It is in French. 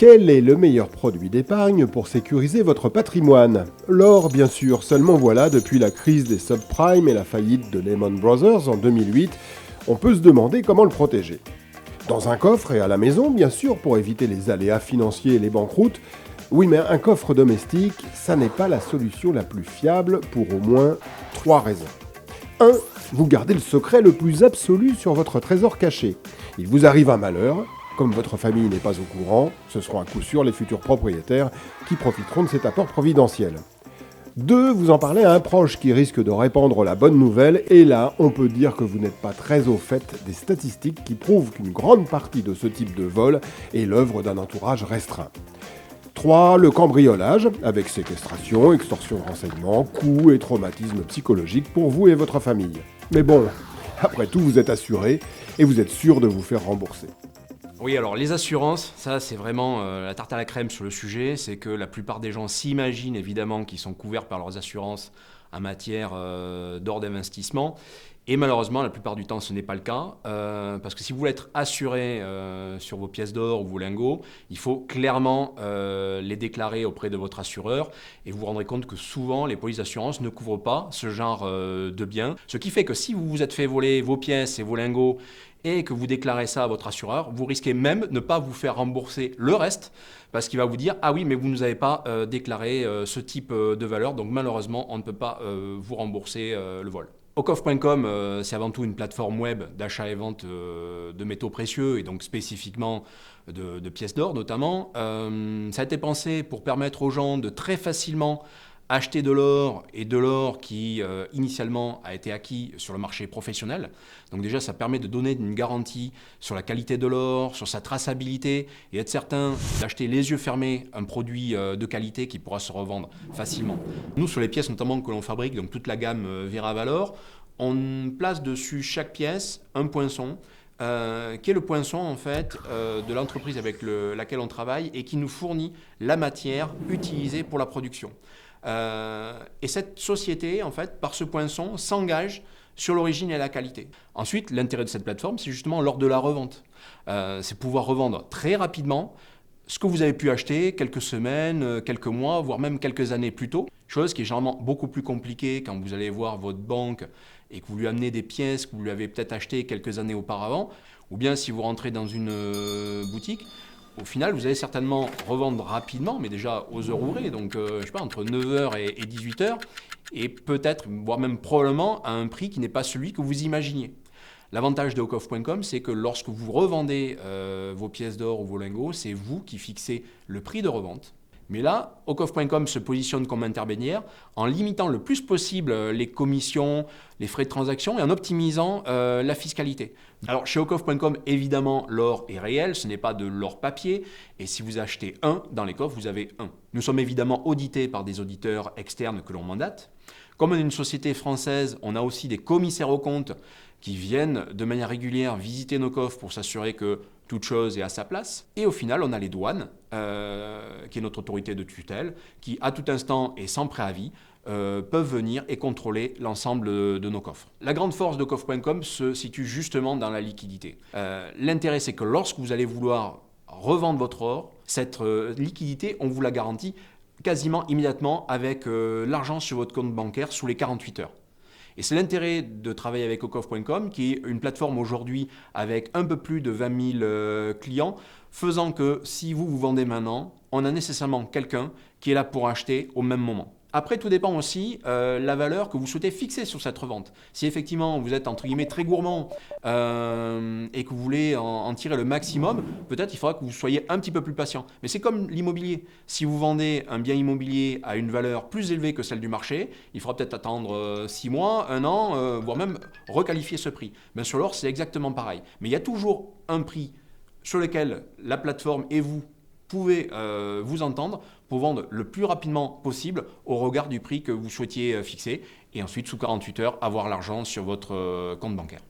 Quel est le meilleur produit d'épargne pour sécuriser votre patrimoine? L'or, bien sûr, seulement voilà, depuis la crise des subprimes et la faillite de Lehman Brothers en 2008, on peut se demander comment le protéger. Dans un coffre et à la maison, bien sûr, pour éviter les aléas financiers et les banqueroutes. Oui, mais un coffre domestique, ça n'est pas la solution la plus fiable pour au moins 3 raisons. 1. Vous gardez le secret le plus absolu sur votre trésor caché. Il vous arrive un malheur, comme votre famille n'est pas au courant, ce seront à coup sûr les futurs propriétaires qui profiteront de cet apport providentiel. 2. Vous en parlez à un proche qui risque de répandre la bonne nouvelle, et là, on peut dire que vous n'êtes pas très au fait des statistiques qui prouvent qu'une grande partie de ce type de vol est l'œuvre d'un entourage restreint. 3. Le cambriolage, avec séquestration, extorsion de renseignements, coûts et traumatismes psychologiques pour vous et votre famille. Mais bon, après tout, vous êtes assuré et vous êtes sûr de vous faire rembourser. Oui, alors les assurances, ça c'est vraiment la tarte à la crème sur le sujet. C'est que la plupart des gens s'imaginent évidemment qu'ils sont couverts par leurs assurances en matière d'ordre d'investissement. Et malheureusement, la plupart du temps, ce n'est pas le cas. Parce que si vous voulez être assuré sur vos pièces d'or ou vos lingots, il faut clairement les déclarer auprès de votre assureur. Et vous vous rendrez compte que souvent, les polices d'assurance ne couvrent pas ce genre de biens. Ce qui fait que si vous vous êtes fait voler vos pièces et vos lingots et que vous déclarez ça à votre assureur, vous risquez même de ne pas vous faire rembourser le reste parce qu'il va vous dire « Ah oui, mais vous ne nous avez pas déclaré ce type de valeur, donc malheureusement, on ne peut pas vous rembourser le vol ». Ocoff.com, c'est avant tout une plateforme web d'achat et vente de métaux précieux et donc spécifiquement de pièces d'or notamment. Ça a été pensé pour permettre aux gens de très facilement acheter de l'or et de l'or qui initialement a été acquis sur le marché professionnel. Donc déjà ça permet de donner une garantie sur la qualité de l'or, sur sa traçabilité et être certain d'acheter les yeux fermés un produit de qualité qui pourra se revendre facilement. Nous sur les pièces notamment que l'on fabrique, donc toute la gamme Vera Valor, on place dessus chaque pièce un poinçon qui est le poinçon en fait de l'entreprise avec laquelle on travaille et qui nous fournit la matière utilisée pour la production. Et cette société, en fait, par ce poinçon, s'engage sur l'origine et la qualité. Ensuite, l'intérêt de cette plateforme, c'est justement lors de la revente. C'est pouvoir revendre très rapidement ce que vous avez pu acheter quelques semaines, quelques mois, voire même quelques années plus tôt. Chose qui est généralement beaucoup plus compliquée quand vous allez voir votre banque et que vous lui amenez des pièces que vous lui avez peut-être achetées quelques années auparavant, ou bien si vous rentrez dans une boutique. Au final, vous allez certainement revendre rapidement, mais déjà aux heures ouvrées, donc je sais pas, entre 9h et 18h, et peut-être, voire même probablement, à un prix qui n'est pas celui que vous imaginiez. L'avantage de Ocoff.com, c'est que lorsque vous revendez vos pièces d'or ou vos lingots, c'est vous qui fixez le prix de revente. Mais là, Ocoff.com se positionne comme intermédiaire en limitant le plus possible les commissions, les frais de transaction et en optimisant la fiscalité. Alors chez Ocoff.com, évidemment, l'or est réel, ce n'est pas de l'or papier. Et si vous achetez un dans les coffres, vous avez un. Nous sommes évidemment audités par des auditeurs externes que l'on mandate. Comme on est une société française, on a aussi des commissaires aux comptes qui viennent de manière régulière visiter nos coffres pour s'assurer que toute chose est à sa place. Et au final, on a les douanes, qui est notre autorité de tutelle, qui à tout instant et sans préavis peuvent venir et contrôler l'ensemble de nos coffres. La grande force de Coff.com se situe justement dans la liquidité. L'intérêt, c'est que lorsque vous allez vouloir revendre votre or, cette liquidité, on vous la garantit quasiment immédiatement avec l'argent sur votre compte bancaire sous les 48 heures. Et c'est l'intérêt de travailler avec Ocoff.com, qui est une plateforme aujourd'hui avec un peu plus de 20 000 clients, faisant que si vous vendez maintenant, on a nécessairement quelqu'un qui est là pour acheter au même moment. Après, tout dépend aussi la valeur que vous souhaitez fixer sur cette revente. Si effectivement vous êtes entre guillemets très gourmand et que vous voulez en tirer le maximum, peut-être il faudra que vous soyez un petit peu plus patient. Mais c'est comme l'immobilier. Si vous vendez un bien immobilier à une valeur plus élevée que celle du marché, il faudra peut-être attendre 6 mois, 1 an, voire même requalifier ce prix. Ben, sur l'or, c'est exactement pareil. Mais il y a toujours un prix sur lequel la plateforme et vous pouvez vous entendre pour vendre le plus rapidement possible au regard du prix que vous souhaitiez fixer et ensuite sous 48 heures avoir l'argent sur votre compte bancaire.